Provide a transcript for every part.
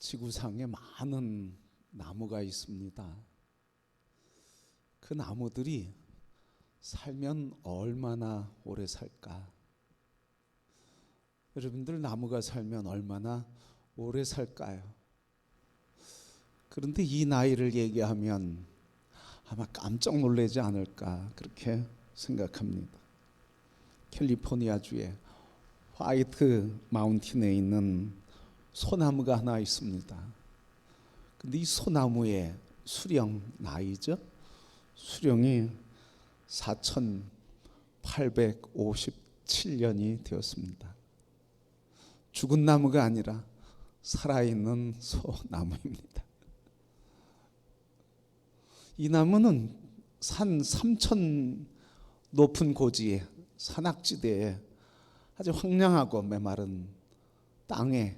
지구상에 많은 나무가 있습니다. 그 나무들이 살면 얼마나 오래 살까? 여러분들 나무가 살면 얼마나 오래 살까요? 그런데 이 나이를 얘기하면 아마 깜짝 놀라지 않을까 그렇게 생각합니다. 캘리포니아주의 화이트 마운틴에 있는 소나무가 하나 있습니다. 근데 이 소나무의 수령 나이죠. 수령이 4,857년이 되었습니다. 죽은 나무가 아니라 살아있는 소나무입니다. 이 나무는 산 3천 높은 고지에 산악지대에 아주 황량하고 메마른 땅에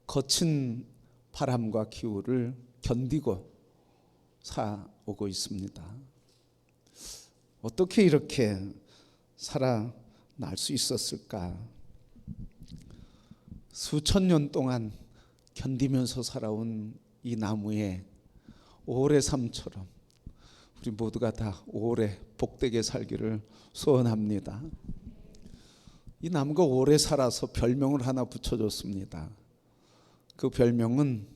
거친 바람과 기후를 견디고 살아오고 있습니다. 어떻게 이렇게 살아날 수 있었을까? 수천 년 동안 견디면서 살아온 이 나무의 오래 삶처럼 우리 모두가 다 오래 복되게 살기를 소원합니다. 이 나무가 오래 살아서 별명을 하나 붙여줬습니다. 그 별명은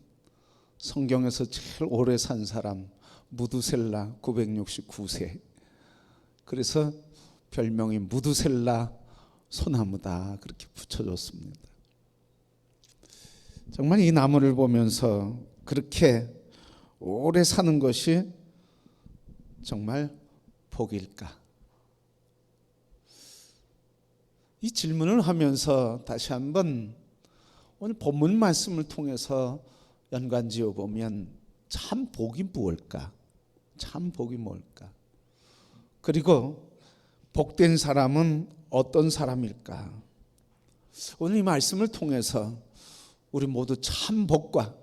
성경에서 제일 오래 산 사람 무두셀라 969세. 그래서 별명이 무두셀라 소나무다 그렇게 붙여줬습니다. 정말 이 나무를 보면서 그렇게 오래 사는 것이 정말 복일까? 이 질문을 하면서 다시 한번 오늘 본문 말씀을 통해서 연관지어 보면 참 복이 무엇일까? 참 복이 뭘까? 그리고 복된 사람은 어떤 사람일까? 오늘 이 말씀을 통해서 우리 모두 참 복과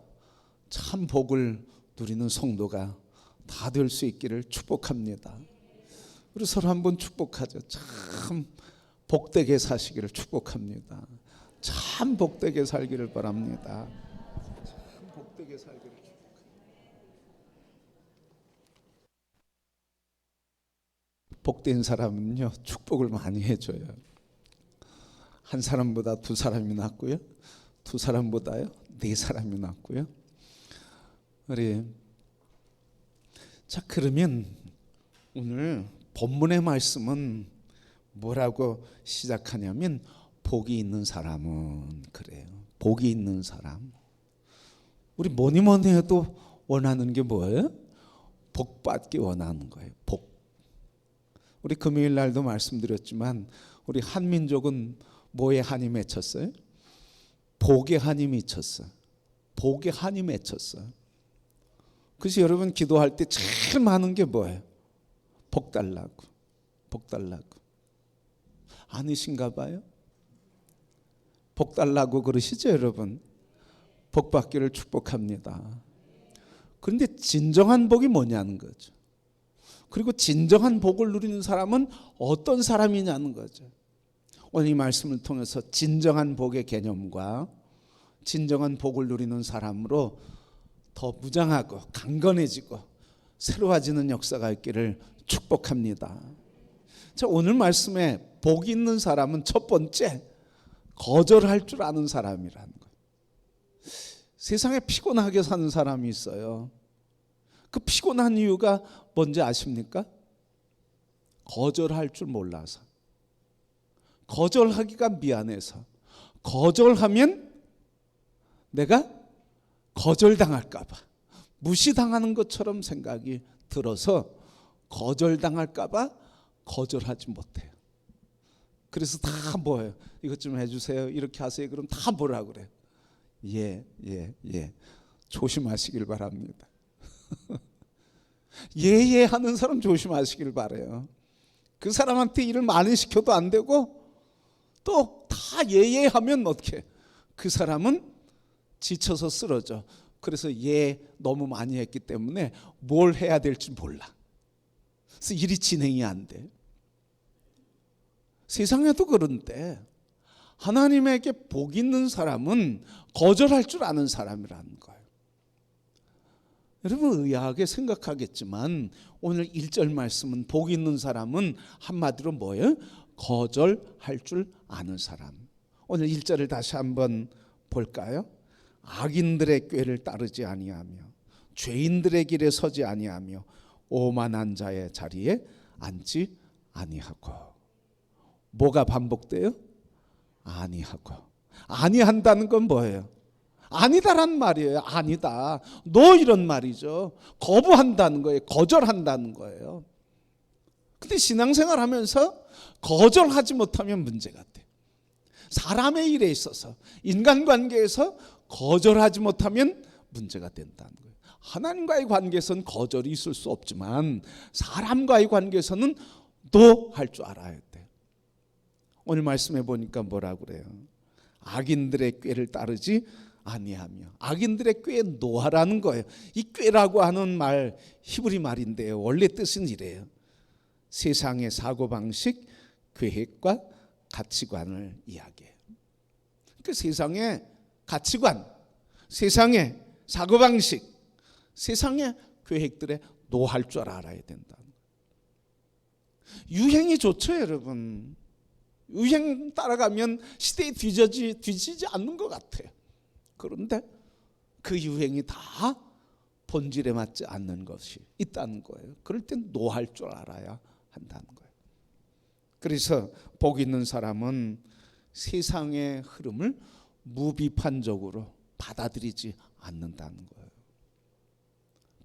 참 복을 누리는 성도가 다 될 수 있기를 축복합니다. 우리 서로 한번 축복하죠. 참 복되게 사시기를 축복합니다. 참 복되게 살기를 바랍니다. 참 복되게 살기를 축복합니다. 복된 사람은요 축복을 많이 해줘요. 한 사람보다 두 사람이 낫고요, 두 사람보다요 네 사람이 낫고요. 우리 자 그러면 오늘 본문의 말씀은 뭐라고 시작하냐면 복이 있는 사람은 그래요. 복이 있는 사람. 우리 뭐니 뭐니 해도 원하는 게 뭐예요? 복 받기 원하는 거예요. 복. 우리 금요일 날도 말씀드렸지만 우리 한민족은 뭐에 한이 맺혔어요? 복에 한이 맺혔어요. 복에 한이 맺혔어요. 그래서 여러분 기도할 때 제일 많은 게 뭐예요? 복 달라고. 복 달라고. 아니신가 봐요? 복 달라고 그러시죠 여러분? 복 받기를 축복합니다. 그런데 진정한 복이 뭐냐는 거죠. 그리고 진정한 복을 누리는 사람은 어떤 사람이냐는 거죠. 오늘 이 말씀을 통해서 진정한 복의 개념과 진정한 복을 누리는 사람으로 더 무장하고 강건해지고 새로워지는 역사가 있기를 축복합니다. 자, 오늘 말씀에 복 있는 사람은 첫 번째 거절할 줄 아는 사람이라는 거예요. 세상에 피곤하게 사는 사람이 있어요. 그 피곤한 이유가 뭔지 아십니까? 거절할 줄 몰라서. 거절하기가 미안해서. 거절하면 내가 거절당할까 봐, 무시당하는 것처럼 생각이 들어서 거절당할까 봐 거절하지 못해요. 그래서 다 뭐예요? 이것 좀 해주세요. 이렇게 하세요. 그럼 다 뭐라 그래요? 예. 조심하시길 바랍니다. 예 하는 사람 조심하시길 바라요. 그 사람한테 일을 많이 시켜도 안 되고 또 다 예 하면 어떻게? 그 사람은 지쳐서 쓰러져. 그래서 너무 많이 했기 때문에 뭘 해야 될지 몰라. 그래서 일이 진행이 안 돼. 세상에도 그런데 하나님에게 복 있는 사람은 거절할 줄 아는 사람이라는 거예요. 여러분 의아하게 생각하겠지만 오늘 1절 말씀은 복 있는 사람은 한마디로 뭐예요? 거절할 줄 아는 사람. 오늘 1절을 다시 한번 볼까요? 악인들의 꾀를 따르지 아니하며 죄인들의 길에 서지 아니하며 오만한 자의 자리에 앉지 아니하고. 뭐가 반복돼요? 아니하고. 아니한다는 건 뭐예요? 아니다란 말이에요. 아니다. 너 이런 말이죠. 거부한다는 거예요. 거절한다는 거예요. 근데 신앙생활 하면서 거절하지 못하면 문제가 돼. 사람의 일에 있어서 인간관계에서 거절하지 못하면 문제가 된다는 거예요. 하나님과의 관계에서는 거절이 있을 수 없지만 사람과의 관계에서는 너 할 줄 알아야 돼. 오늘 말씀해 보니까 뭐라고 그래요? 악인들의 꾀를 따르지 아니하며. 악인들의 꾀에 노하라는 거예요. 이 꾀라고 하는 말 히브리 말인데요, 원래 뜻은 이래요. 세상의 사고방식, 계획과 가치관을 이야기해요. 그 세상의 가치관, 세상의 사고방식, 세상의 계획들에 노할 줄 알아야 된다. 유행이 좋죠, 여러분. 유행 따라가면 시대에 뒤지지 않는 것 같아요. 그런데 그 유행이 다 본질에 맞지 않는 것이 있다는 거예요. 그럴 땐 노할 줄 알아야 한다는 거예요. 그래서 복 있는 사람은 세상의 흐름을 무비판적으로 받아들이지 않는다는 거예요.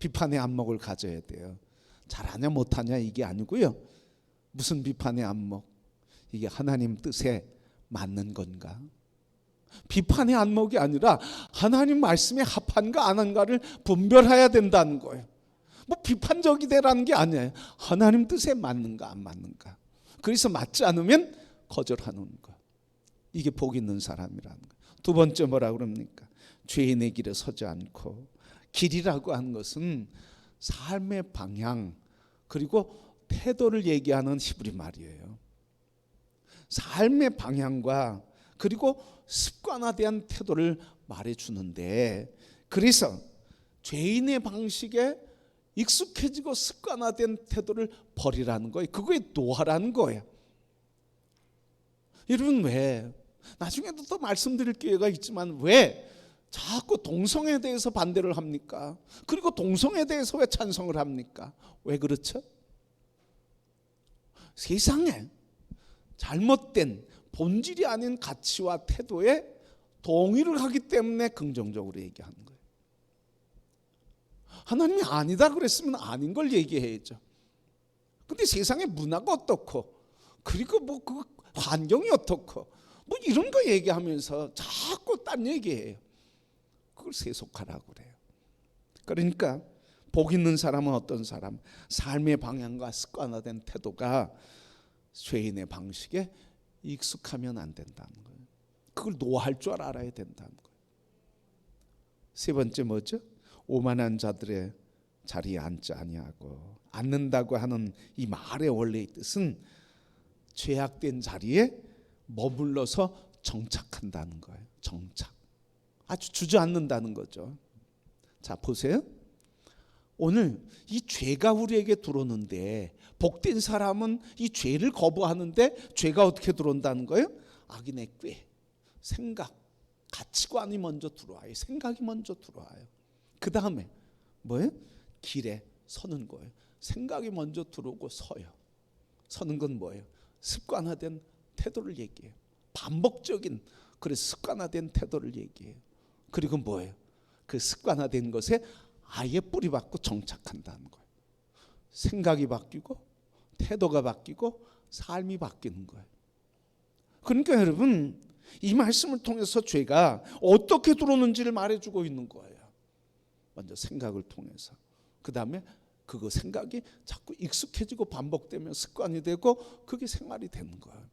비판의 안목을 가져야 돼요. 잘하냐 못하냐 이게 아니고요. 무슨 비판의 안목? 이게 하나님 뜻에 맞는 건가? 비판의 안목이 아니라 하나님 말씀에 합한가 안 한가를 분별해야 된다는 거예요. 뭐 비판적이되라는 게 아니에요. 하나님 뜻에 맞는가 안 맞는가. 그래서 맞지 않으면 거절하는 거. 이게 복 있는 사람이라는 거예요. 두 번째 뭐라 그럽니까? 죄인의 길에 서지 않고. 길이라고 하는 것은 삶의 방향 그리고 태도를 얘기하는 히브리 말이에요. 삶의 방향과 그리고 습관화된 태도를 말해주는데, 그래서 죄인의 방식에 익숙해지고 습관화된 태도를 버리라는 거예요. 그거에 노하라는 거예요. 여러분 왜 나중에도 또 말씀드릴 기회가 있지만 왜 자꾸 동성애에 대해서 반대를 합니까? 그리고 동성애에 대해서 왜 찬성을 합니까? 왜 그렇죠? 세상에 잘못된 본질이 아닌 가치와 태도에 동의를 하기 때문에 긍정적으로 얘기하는 거예요. 하나님이 아니다 그랬으면 아닌 걸 얘기해야죠. 근데 세상의 문화가 어떻고 그리고 뭐 그 환경이 어떻고 뭐 이런 거 얘기하면서 자꾸 딴 얘기해요. 그걸 세속화라고 그래요. 그러니까 복 있는 사람은 어떤 사람? 삶의 방향과 습관화된 태도가 죄인의 방식에 익숙하면 안 된다는 거예요. 그걸 노할 줄 알아야 된다는 거예요. 세 번째 뭐죠? 오만한 자들의 자리에 앉지 아니하고. 앉는다고 하는 이 말의 원래의 뜻은 죄악된 자리에 머물러서 정착한다는 거예요. 정착. 아주 주저앉는다는 거죠. 자 보세요. 오늘 이 죄가 우리에게 들어오는데 복된 사람은 이 죄를 거부하는데 죄가 어떻게 들어온다는 거예요? 악인의 꾀, 생각, 가치관이 먼저 들어와요. 생각이 먼저 들어와요. 그 다음에 뭐예요? 길에 서는 거예요. 생각이 먼저 들어오고 서요. 서는 건 뭐예요? 습관화된 태도를 얘기해요. 반복적인 그래서 습관화된 태도를 얘기해요. 그리고 뭐예요? 그 습관화된 것에 아예 뿌리 박고 정착한다는 거예요. 생각이 바뀌고 태도가 바뀌고 삶이 바뀌는 거예요. 그러니까 여러분 이 말씀을 통해서 죄가 어떻게 들어오는지를 말해주고 있는 거예요. 먼저 생각을 통해서. 그 다음에 그거 생각이 자꾸 익숙해지고 반복되면 습관이 되고 그게 생활이 되는 거예요.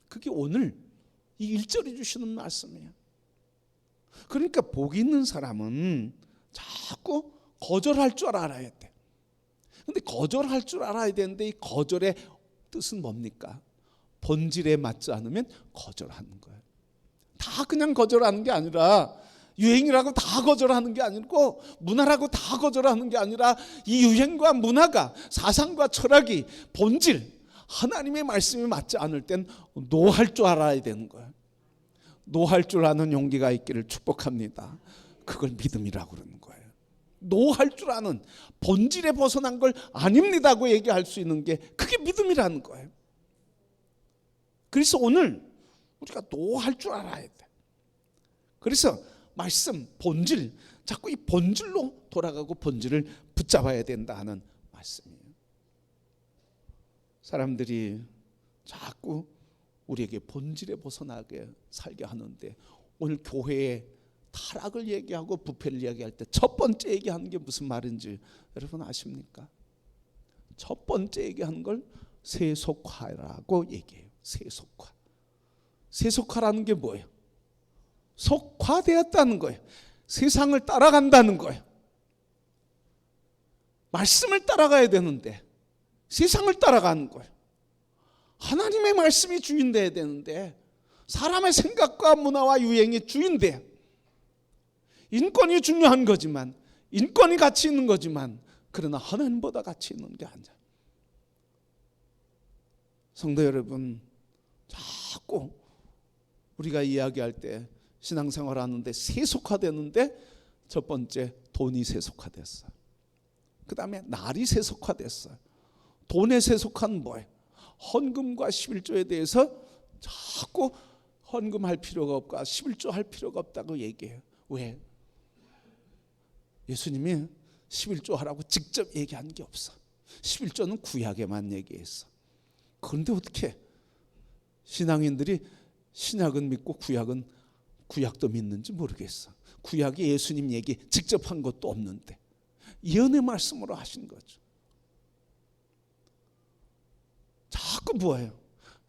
그게 오늘 이 1절이 주시는 말씀이에요. 그러니까 복 있는 사람은 자꾸 거절할 줄 알아야 돼. 근데 거절할 줄 알아야 되는데 이 거절의 뜻은 뭡니까? 본질에 맞지 않으면 거절하는 거예요. 다 그냥 거절하는 게 아니라, 유행이라고 다 거절하는 게 아니고, 문화라고 다 거절하는 게 아니라, 이 유행과 문화가, 사상과 철학이, 본질, 하나님의 말씀이 맞지 않을 땐 노할 줄 알아야 되는 거예요. 노할 줄 아는 용기가 있기를 축복합니다. 그걸 믿음이라고 그러는 거예요. 노할 줄 아는, 본질에 벗어난 걸 아닙니다고 얘기할 수 있는 게 그게 믿음이라는 거예요. 그래서 오늘 우리가 노할 줄 알아야 돼. 그래서 말씀, 본질, 자꾸 이 본질로 돌아가고 본질을 붙잡아야 된다 하는 말씀이에요. 사람들이 자꾸 우리에게 본질에 벗어나게 살게 하는데, 오늘 교회에 타락을 얘기하고 부패를 얘기할 때 첫 번째 얘기하는 게 무슨 말인지 여러분 아십니까? 첫 번째 얘기하는 걸 세속화라고 얘기해요. 세속화. 세속화라는 게 뭐예요? 속화되었다는 거예요. 세상을 따라간다는 거예요. 말씀을 따라가야 되는데 세상을 따라가는 거예요. 하나님의 말씀이 주인 돼야 되는데 사람의 생각과 문화와 유행이 주인 돼요. 인권이 중요한 거지만, 인권이 가치 있는 거지만, 그러나 하나님보다 가치 있는 게 아니야. 성도 여러분, 자꾸 우리가 이야기할 때 신앙생활 하는데 세속화되는데, 첫 번째 돈이 세속화됐어요. 그 다음에 날이 세속화됐어요. 돈의 세속화는 뭐예요? 헌금과 11조에 대해서 자꾸 헌금할 필요가 없고 11조 할 필요가 없다고 얘기해요. 왜? 예수님이 11조 하라고 직접 얘기한 게 없어. 11조는 구약에만 얘기했어. 그런데 어떻게 신앙인들이 신약은 믿고 구약도 믿는지 모르겠어. 구약이 예수님 얘기 직접 한 것도 없는데 예언의 말씀으로 하신 거죠. 자꾸 뭐예요?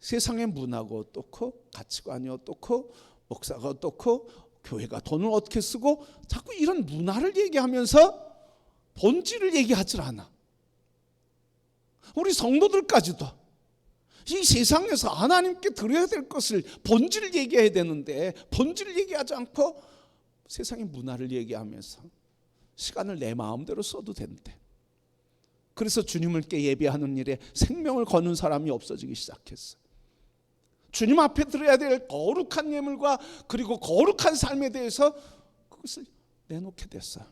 세상의 문화가 어떻고, 가치관이 어떻고, 목사가 어떻고, 교회가 돈을 어떻게 쓰고, 자꾸 이런 문화를 얘기하면서 본질을 얘기하질 않아. 우리 성도들까지도 이 세상에서 하나님께 드려야 될 것을, 본질을 얘기해야 되는데 본질을 얘기하지 않고 세상의 문화를 얘기하면서 시간을 내 마음대로 써도 된대. 그래서 주님께 예배하는 일에 생명을 거는 사람이 없어지기 시작했어. 주님 앞에 드려야 될 거룩한 예물과 그리고 거룩한 삶에 대해서 그것을 내놓게 됐어.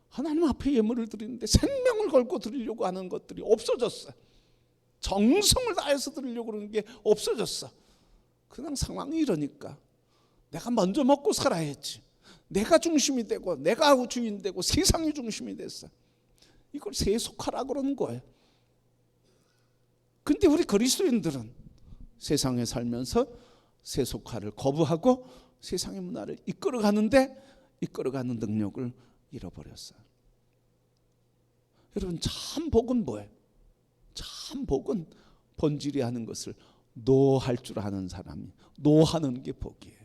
하나님 앞에 예물을 드리는데 생명을 걸고 드리려고 하는 것들이 없어졌어. 정성을 다해서 드리려고 하는 게 없어졌어. 그냥 상황이 이러니까 내가 먼저 먹고 살아야지, 내가 중심이 되고 내가 주인 되고 세상이 중심이 됐어. 이걸 세속화라고 그러는 거예요. 근데 우리 그리스도인들은 세상에 살면서 세속화를 거부하고 세상의 문화를 이끌어가는데 이끌어가는 능력을 잃어버렸어요. 여러분, 참 복은 뭐예요? 참 복은 본질이 하는 것을 노할 줄 아는 사람이 노하는 게 복이에요.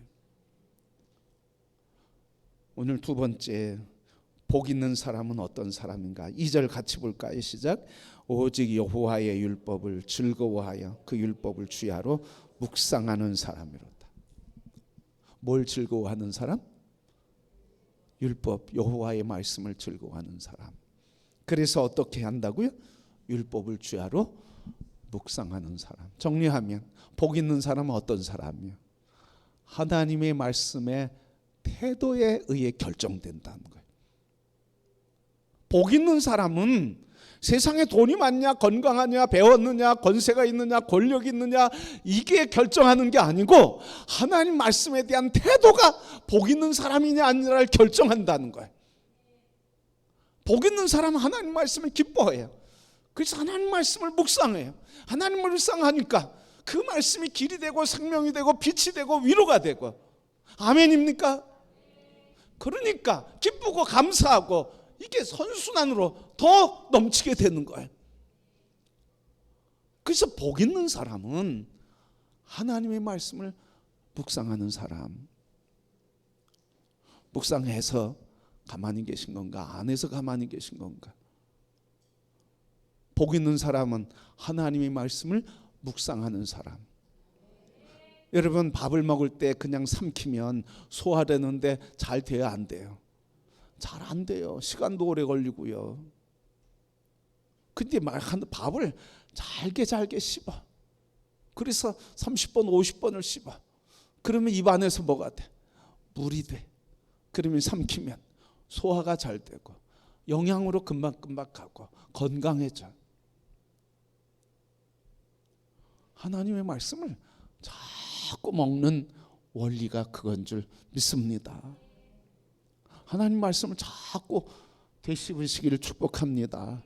오늘 두 번째, 복 있는 사람은 어떤 사람인가? 2절 같이 볼까요? 시작. 오직 여호와의 율법을 즐거워하여 그 율법을 주야로 묵상하는 사람이로다. 뭘 즐거워하는 사람? 율법, 여호와의 말씀을 즐거워하는 사람. 그래서 어떻게 한다고요? 율법을 주야로 묵상하는 사람. 정리하면 복 있는 사람은 어떤 사람이요? 하나님의 말씀의 태도에 의해 결정된다는 거예요. 복 있는 사람은 세상에 돈이 많냐, 건강하냐, 배웠느냐, 권세가 있느냐, 권력이 있느냐, 이게 결정하는 게 아니고 하나님 말씀에 대한 태도가 복 있는 사람이냐 아니냐를 결정한다는 거예요. 복 있는 사람은 하나님 말씀을 기뻐해요. 그래서 하나님 말씀을 묵상해요. 하나님을 묵상하니까 그 말씀이 길이 되고 생명이 되고 빛이 되고 위로가 되고. 아멘입니까? 그러니까 기쁘고 감사하고 이게 선순환으로 더 넘치게 되는 거예요. 그래서 복 있는 사람은 하나님의 말씀을 묵상하는 사람. 묵상해서 가만히 계신 건가? 안 해서 가만히 계신 건가? 복 있는 사람은 하나님의 말씀을 묵상하는 사람. 여러분, 밥을 먹을 때 그냥 삼키면 소화되는데 잘 돼야 안 돼요? 잘 안 돼요. 시간도 오래 걸리고요. 근데 밥을 잘게 씹어. 그래서 30번 50번을 씹어. 그러면 입 안에서 뭐가 돼? 물이 돼. 그러면 삼키면 소화가 잘 되고 영양으로 금방 가고 건강해져. 하나님의 말씀을 자꾸 먹는 원리가 그건 줄 믿습니다. 하나님 말씀을 자꾸 되씹으시기를 축복합니다.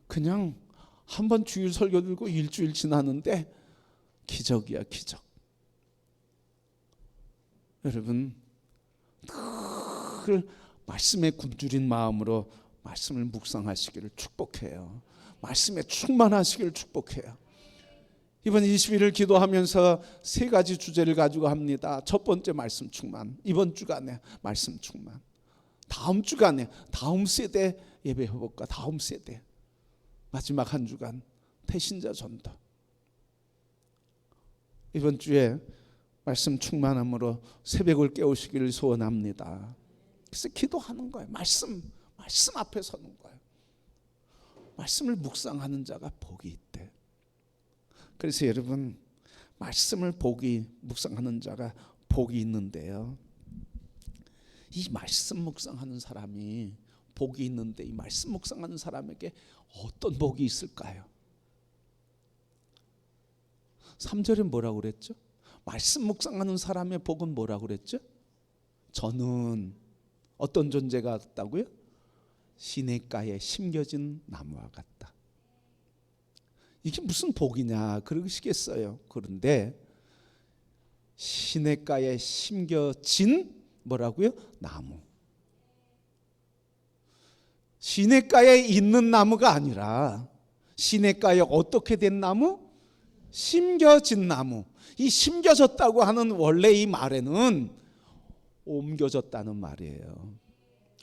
그냥 한번 주일 설교 들고 일주일 지나는데 기적이야, 기적. 여러분, 늘 말씀에 굶주린 마음으로 말씀을 묵상하시기를 축복해요. 말씀에 충만하시기를 축복해요. 이번 20일을 기도하면서 세 가지 주제를 가지고 합니다. 첫 번째, 말씀 충만. 이번 주간에 말씀 충만. 다음 주간에 다음 세대 예배 회복과 다음 세대 마지막 한 주간 태신자 전도. 이번 주에 말씀 충만함으로 새벽을 깨우시기를 소원합니다. 그래서 기도하는 거예요. 말씀 앞에 서는 거예요. 말씀을 묵상하는 자가 복이 있대. 그래서 여러분, 말씀을 묵상하는 자가 복이 있는데요. 이 말씀 묵상하는 사람이 복이 있는데 이 말씀 묵상하는 사람에게 어떤 복이 있을까요? 3절에 뭐라고 그랬죠? 말씀 묵상하는 사람의 복은 뭐라고 그랬죠? 저는 어떤 존재가 같다고요? 시냇가에 심겨진 나무와 같다. 이게 무슨 복이냐 그러시겠어요. 그런데 시냇가에 심겨진 뭐라고요? 나무. 시냇가에 있는 나무가 아니라 시냇가에 어떻게 된 나무? 심겨진 나무. 이 심겨졌다고 하는 원래 이 말에는 옮겨졌다는 말이에요.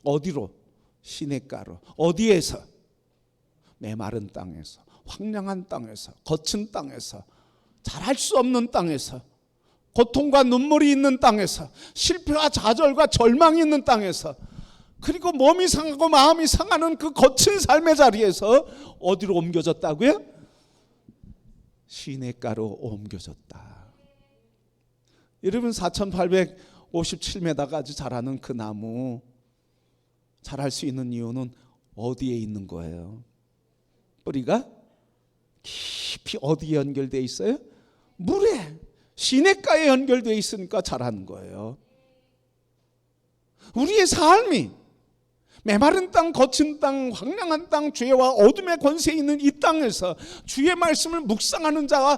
어디로? 시냇가로. 어디에서? 메마른 땅에서, 황량한 땅에서, 거친 땅에서, 잘할 수 없는 땅에서, 고통과 눈물이 있는 땅에서, 실패와 좌절과 절망이 있는 땅에서, 그리고 몸이 상하고 마음이 상하는 그 거친 삶의 자리에서 어디로 옮겨졌다고요? 시냇가로 옮겨졌다. 여러분, 4,857m까지 자라는 그 나무 자랄 수 있는 이유는 어디에 있는 거예요? 뿌리가 깊이 어디에 연결되어 있어요? 물에, 시냇가에 연결되어 있으니까 자라는 거예요. 우리의 삶이 메마른 땅, 거친 땅, 황량한 땅, 죄와 어둠의 권세에 있는 이 땅에서 주의 말씀을 묵상하는 자와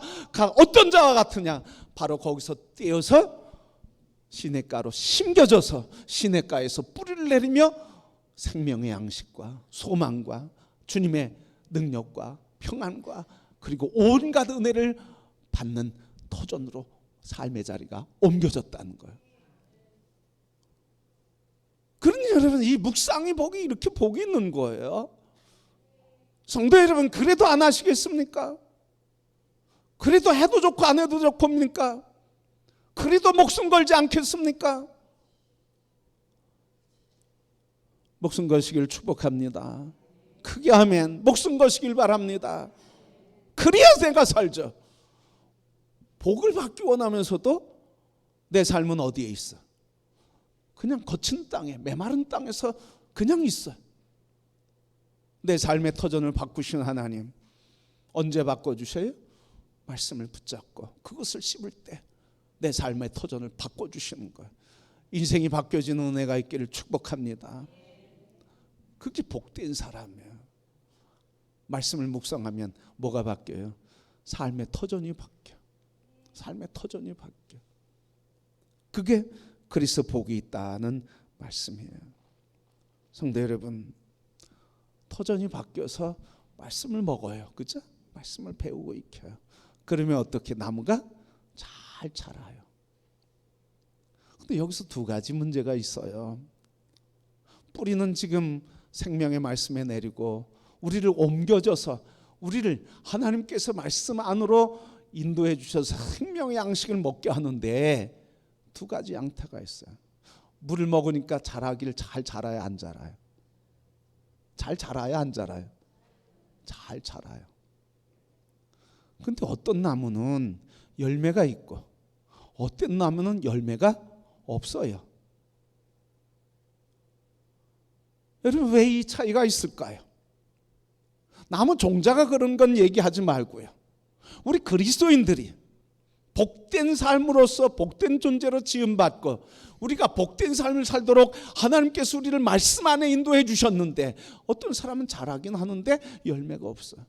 어떤 자와 같으냐? 바로 거기서 떼어서 시냇가로 심겨져서 시냇가에서 뿌리를 내리며 생명의 양식과 소망과 주님의 능력과 평안과 그리고 온갖 은혜를 받는 터전으로 삶의 자리가 옮겨졌다는 거예요. 그러니 여러분, 이 묵상의 복이 이렇게 복이 있는 거예요. 성도 여러분, 그래도 안 하시겠습니까? 그래도 해도 좋고 안 해도 좋고입니까? 그래도 목숨 걸지 않겠습니까? 목숨 걸시길 축복합니다. 크게 하면 목숨 걸시길 바랍니다. 그래야 내가 살죠. 복을 받기 원하면서도 내 삶은 어디에 있어? 그냥 거친 땅에, 메마른 땅에서 그냥 있어. 내 삶의 터전을 바꾸신 하나님, 언제 바꿔주셔요? 말씀을 붙잡고 그것을 씹을 때 내 삶의 터전을 바꿔주시는 거예요. 인생이 바뀌어지는 은혜가 있기를 축복합니다. 그게 복된 사람이에요. 말씀을 묵상하면 뭐가 바뀌어요? 삶의 터전이 바뀌어. 삶의 터전이 바뀌어. 그게 그리스도 복이 있다는 말씀이에요. 성도 여러분, 터전이 바뀌어서 말씀을 먹어요. 그죠? 말씀을 배우고 익혀요. 그러면 어떻게? 나무가 잘 자라요. 근데 여기서 두 가지 문제가 있어요. 뿌리는 지금 생명의 말씀에 내리고 우리를 옮겨져서 우리를 하나님께서 말씀 안으로 인도해 주셔서 생명의 양식을 먹게 하는데 두 가지 양태가 있어요. 물을 먹으니까 자라기를 잘 자라요, 안 자라요? 잘 자라요, 안 자라요? 잘 자라요. 근데 어떤 나무는 열매가 있고 어떤 나무는 열매가 없어요. 여러분, 왜 이 차이가 있을까요? 나무 종자가 그런 건 얘기하지 말고요. 우리 그리스도인들이 복된 삶으로서 복된 존재로 지음받고 우리가 복된 삶을 살도록 하나님께서 우리를 말씀 안에 인도해 주셨는데 어떤 사람은 자라긴 하는데 열매가 없어요.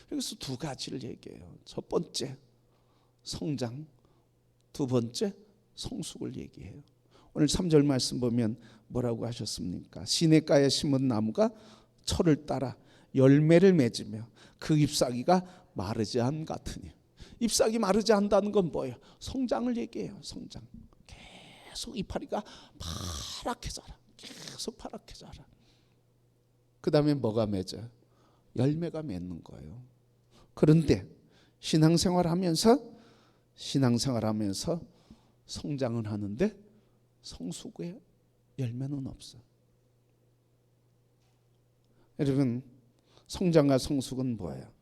그래서 두 가지를 얘기해요. 첫 번째 성장, 두 번째 성숙을 얘기해요. 오늘 3절 말씀 보면 뭐라고 하셨습니까? 시냇가에 심은 나무가 철을 따라 열매를 맺으며 그 잎사귀가 마르지 않 같으니. 잎사귀 마르지 않다는 건 뭐예요? 성장을 얘기해요. 성장. 계속 이파리가 파랗게 자라. 계속 파랗게 자라. 그 다음에 뭐가 맺어요? 열매가 맺는 거예요. 그런데 신앙생활하면서 성장은 하는데 성숙의 열매는 없어. 여러분, 성장과 성숙은 뭐예요?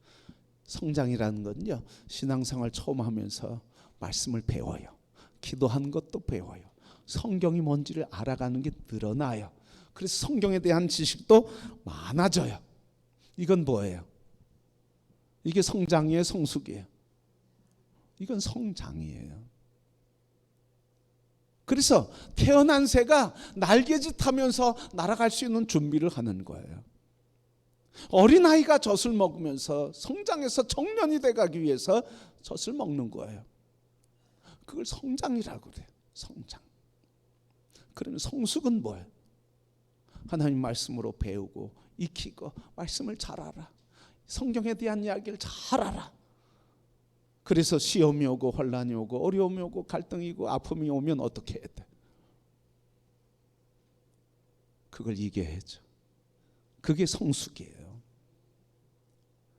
성장이라는 건요, 신앙생활 처음 하면서 말씀을 배워요. 기도하는 것도 배워요. 성경이 뭔지를 알아가는 게 늘어나요. 그래서 성경에 대한 지식도 많아져요. 이건 뭐예요? 이게 성장이에요, 성숙이에요? 이건 성장이에요. 그래서 태어난 새가 날개짓하면서 날아갈 수 있는 준비를 하는 거예요. 어린아이가 젖을 먹으면서 성장해서 청년이 돼가기 위해서 젖을 먹는 거예요. 그걸 성장이라고 그래요. 성장. 그러면 성숙은 뭐예요? 하나님 말씀으로 배우고 익히고 말씀을 잘 알아. 성경에 대한 이야기를 잘 알아. 그래서 시험이 오고 혼란이 오고 어려움이 오고 갈등이 오고 아픔이 오면 어떻게 해야 돼? 그걸 이겨야죠. 그게 성숙이에요.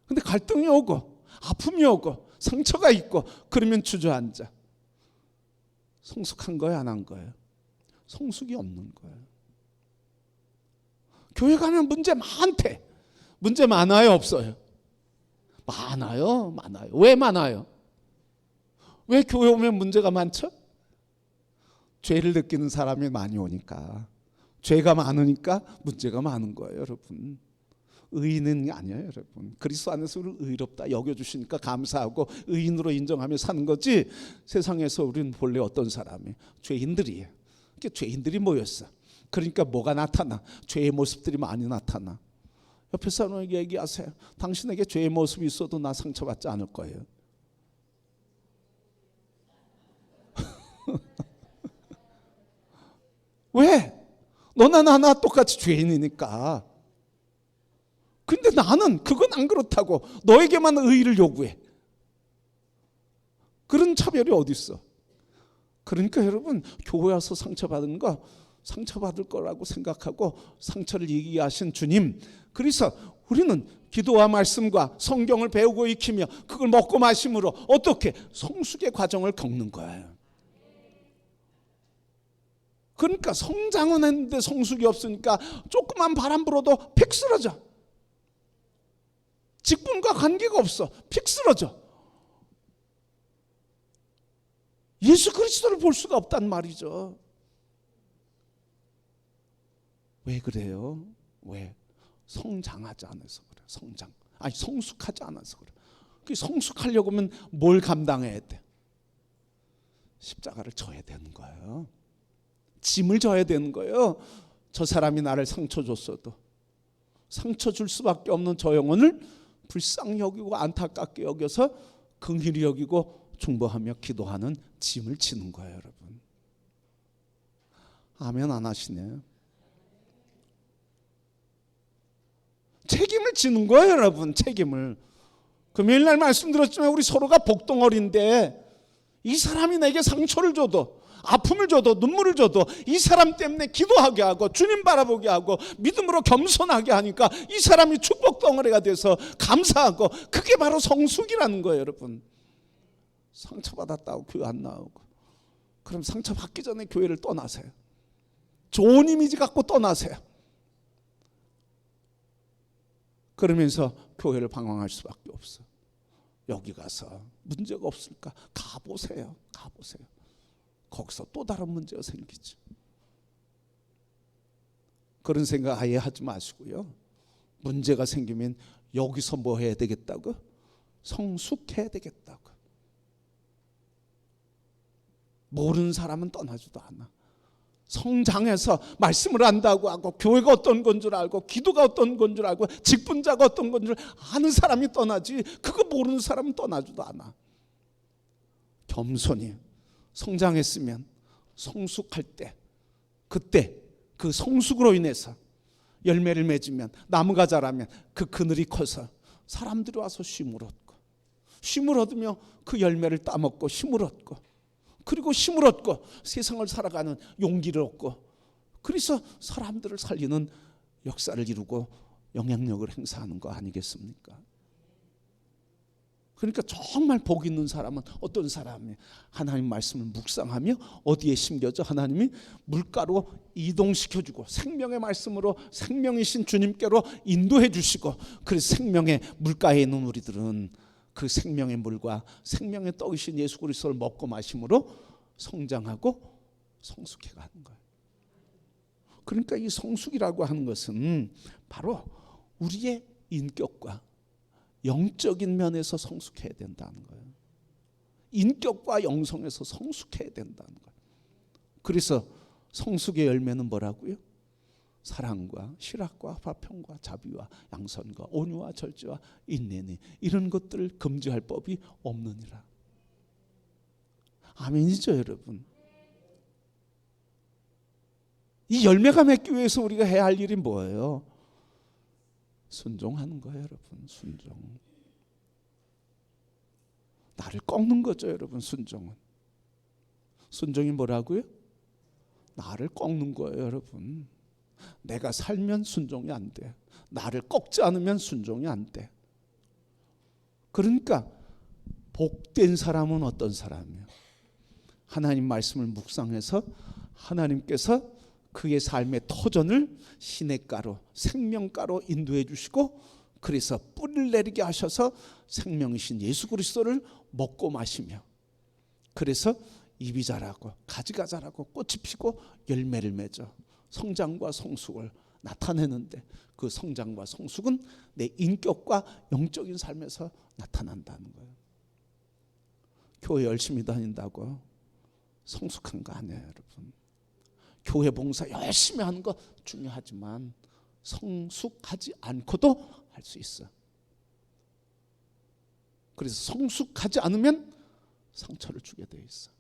근데 갈등이 오고 아픔이 오고 상처가 있고 그러면 주저앉아. 성숙한 거예요, 안 한 거예요? 성숙이 없는 거예요. 교회 가면 문제 많대. 문제 많아요, 없어요? 많아요, 많아요. 왜 많아요? 왜 교회 오면 문제가 많죠? 죄를 느끼는 사람이 많이 오니까. 죄가 많으니까 문제가 많은 거예요, 여러분. 의인은 아니에요, 여러분. 그리스도 안에서 우리를 의롭다 여겨주시니까 감사하고 의인으로 인정하며 사는 거지. 세상에서 우리는 본래 어떤 사람이에요? 죄인들이에요. 그러니까 죄인들이 모였어. 그러니까 뭐가 나타나? 죄의 모습들이 많이 나타나. 옆에 사람에게 얘기하세요. 당신에게 죄의 모습이 있어도 나 상처받지 않을 거예요. 왜? 너나 나나 똑같이 죄인이니까. 근데 나는 그건 안 그렇다고 너에게만 의의를 요구해. 그런 차별이 어디 있어? 그러니까 여러분, 교회 와서 상처받은 거 상처받을 거라고 생각하고 상처를 이기하신 주님. 그래서 우리는 기도와 말씀과 성경을 배우고 익히며 그걸 먹고 마심으로 어떻게 성숙의 과정을 겪는 거예요. 그러니까 성장은 했는데 성숙이 없으니까 조그만 바람 불어도 픽 쓰러져. 직분과 관계가 없어. 픽 쓰러져. 예수 그리스도를 볼 수가 없단 말이죠. 왜 그래요? 왜? 성장하지 않아서 그래. 성숙하지 않아서 그래. 그 성숙하려고 하면 뭘 감당해야 돼? 십자가를 져야 되는 거예요. 짐을 져야 되는 거예요. 저 사람이 나를 상처 줬어도 상처 줄 수밖에 없는 저 영혼을 불쌍히 여기고 안타깝게 여겨서 긍휼히 여기고 중보하며 기도하는 짐을 지는 거예요, 여러분. 아멘 안 하시네요. 책임을 지는 거예요, 여러분. 책임을. 금요일날 말씀드렸지만 우리 서로가 복덩어리인데 이 사람이 내게 상처를 줘도 아픔을 줘도 눈물을 줘도 이 사람 때문에 기도하게 하고 주님 바라보게 하고 믿음으로 겸손하게 하니까 이 사람이 축복 덩어리가 돼서 감사하고, 그게 바로 성숙이라는 거예요, 여러분. 상처받았다고 교회 안 나오고. 그럼 상처받기 전에 교회를 떠나세요. 좋은 이미지 갖고 떠나세요. 그러면서 교회를 방황할 수밖에 없어. 여기 가서 문제가 없을까? 가보세요. 가보세요. 거기서 또 다른 문제가 생기죠. 그런 생각 아예 하지 마시고요. 문제가 생기면 여기서 뭐 해야 되겠다고? 성숙해야 되겠다고. 모르는 사람은 떠나지도 않아. 성장해서 말씀을 안다고 하고 교회가 어떤 건 줄 알고 기도가 어떤 건 줄 알고 직분자가 어떤 건 줄 아는 사람이 떠나지, 그거 모르는 사람은 떠나지도 않아. 겸손히 성장했으면 성숙할 때, 그때 그 성숙으로 인해서 열매를 맺으면, 나무가 자라면 그 그늘이 커서 사람들이 와서 쉼을 얻고, 쉼을 얻으며 그 열매를 따먹고 힘을 얻고, 그리고 힘을 얻고 세상을 살아가는 용기를 얻고, 그래서 사람들을 살리는 역사를 이루고 영향력을 행사하는 거 아니겠습니까? 그러니까 정말 복 있는 사람은 어떤 사람이에요? 하나님 말씀을 묵상하며 어디에 심겨져 하나님이 물가로 이동시켜주고 생명의 말씀으로 생명이신 주님께로 인도해 주시고, 그래서 생명의 물가에 있는 우리들은 그 생명의 물과 생명의 떡이신 예수 그리스도를 먹고 마심으로 성장하고 성숙해 가는 거예요. 그러니까 이 성숙이라고 하는 것은 바로 우리의 인격과 영적인 면에서 성숙해야 된다는 거예요. 인격과 영성에서 성숙해야 된다는 거예요. 그래서 성숙의 열매는 뭐라고요? 사랑과 실학과 화평과 자비와 양선과 온유와 절제와 인내니 이런 것들을 금지할 법이 없느니라. 아멘이죠, 여러분. 이 열매가 맺기 위해서 우리가 해야 할 일이 뭐예요? 순종하는 거예요, 여러분. 순종. 나를 꺾는 거죠, 여러분. 순종은. 순종이 뭐라고요? 나를 꺾는 거예요, 여러분. 내가 살면 순종이 안 돼. 나를 꺾지 않으면 순종이 안 돼. 그러니까 복된 사람은 어떤 사람이에요? 하나님 말씀을 묵상해서 하나님께서 그의 삶의 터전을 시냇가로 생명가로 인도해 주시고, 그래서 뿌리를 내리게 하셔서 생명이신 예수 그리스도를 먹고 마시며, 그래서 잎이 자라고 가지가 자라고 꽃이 피고 열매를 맺어 성장과 성숙을 나타내는데, 그 성장과 성숙은 내 인격과 영적인 삶에서 나타난다는 거예요. 교회 열심히 다닌다고 성숙한 거 아니에요, 여러분. 교회 봉사 열심히 하는 거 중요하지만 성숙하지 않고도 할 수 있어. 그래서 성숙하지 않으면 상처를 주게 돼 있어.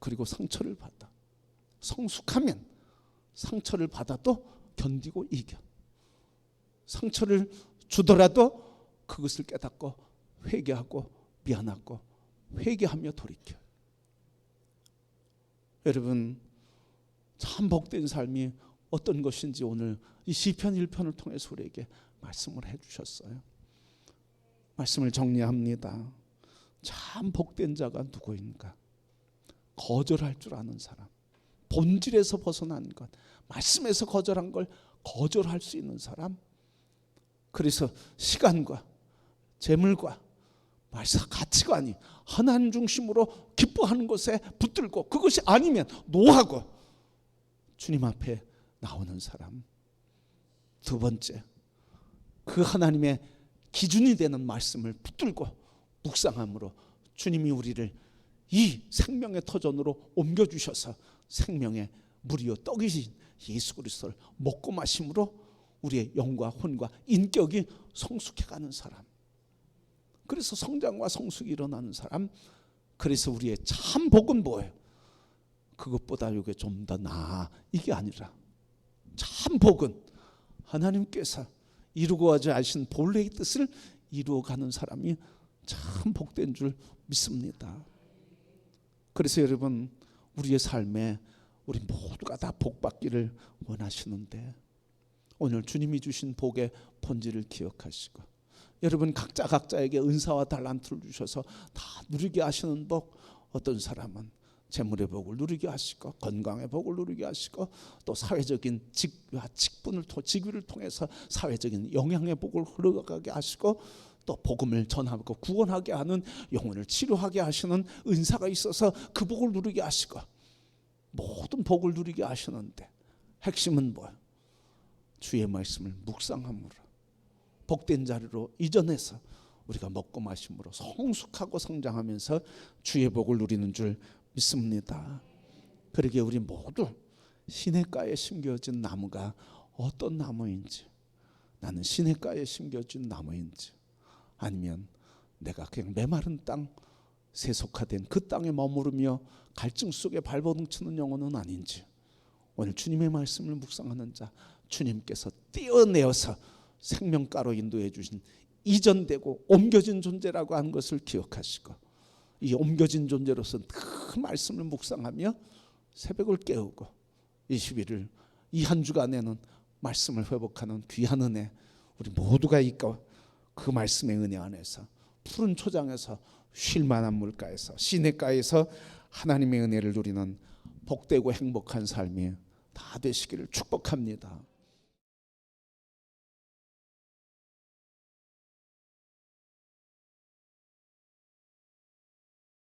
그리고 상처를 받아. 성숙하면 상처를 받아도 견디고 이겨. 상처를 주더라도 그것을 깨닫고 회개하고 미안하고 회개하며 돌이켜. 여러분, 참 복된 삶이 어떤 것인지 오늘 이 시편 1편을 통해서 우리에게 말씀을 해주셨어요. 말씀을 정리합니다. 참 복된 자가 누구인가? 거절할 줄 아는 사람, 본질에서 벗어난 것, 말씀에서 거절한 걸 거절할 수 있는 사람. 그래서 시간과 재물과 가치관이 하나님 중심으로 기뻐하는 것에 붙들고, 그것이 아니면 노하고 주님 앞에 나오는 사람. 두 번째, 그 하나님의 기준이 되는 말씀을 붙들고 묵상함으로 주님이 우리를 이 생명의 터전으로 옮겨주셔서 생명의 물이요 떡이신 예수 그리스도를 먹고 마심으로 우리의 영과 혼과 인격이 성숙해가는 사람. 그래서 성장과 성숙이 일어나는 사람. 그래서 우리의 참 복은 뭐예요? 그것보다 이게 좀 더 나아, 이게 아니라 참 복은 하나님께서 이루고자 하신 본래의 뜻을 이루어가는 사람이 참 복된 줄 믿습니다. 그래서 여러분, 우리의 삶에 우리 모두가 다 복받기를 원하시는데, 오늘 주님이 주신 복의 본질을 기억하시고 여러분 각자에게 은사와 달란트를 주셔서 다 누리게 하시는 복, 어떤 사람은 재물의 복을 누리게 하시고 건강의 복을 누리게 하시고 또 사회적인 직위를 통해서 사회적인 영향의 복을 흘러가게 하시고 또 복음을 전하고 구원하게 하는 영혼을 치료하게 하시는 은사가 있어서 그 복을 누리게 하시고 모든 복을 누리게 하시는데 핵심은 뭐예요? 주의 말씀을 묵상함으로 복된 자리로 이전해서 우리가 먹고 마심으로 성숙하고 성장하면서 주의 복을 누리는 줄 믿습니다. 그러기에 우리 모두 시냇가에 심겨진 나무가 어떤 나무인지, 나는 시냇가에 심겨진 나무인지, 아니면 내가 그냥 메마른 땅, 세속화된 그 땅에 머무르며 갈증 속에 발버둥치는 영혼은 아닌지, 오늘 주님의 말씀을 묵상하는 자, 주님께서 떼어내어서 생명가로 인도해 주신 이전되고 옮겨진 존재라고 하는 것을 기억하시고, 이 옮겨진 존재로서 그 말씀을 묵상하며 새벽을 깨우고 21일 이 한 주간에는 말씀을 회복하는 귀한 은혜 우리 모두가 있고, 그 말씀의 은혜 안에서 푸른 초장에서 쉴만한 물가에서 시냇가에서 하나님의 은혜를 누리는 복되고 행복한 삶이 다 되시기를 축복합니다.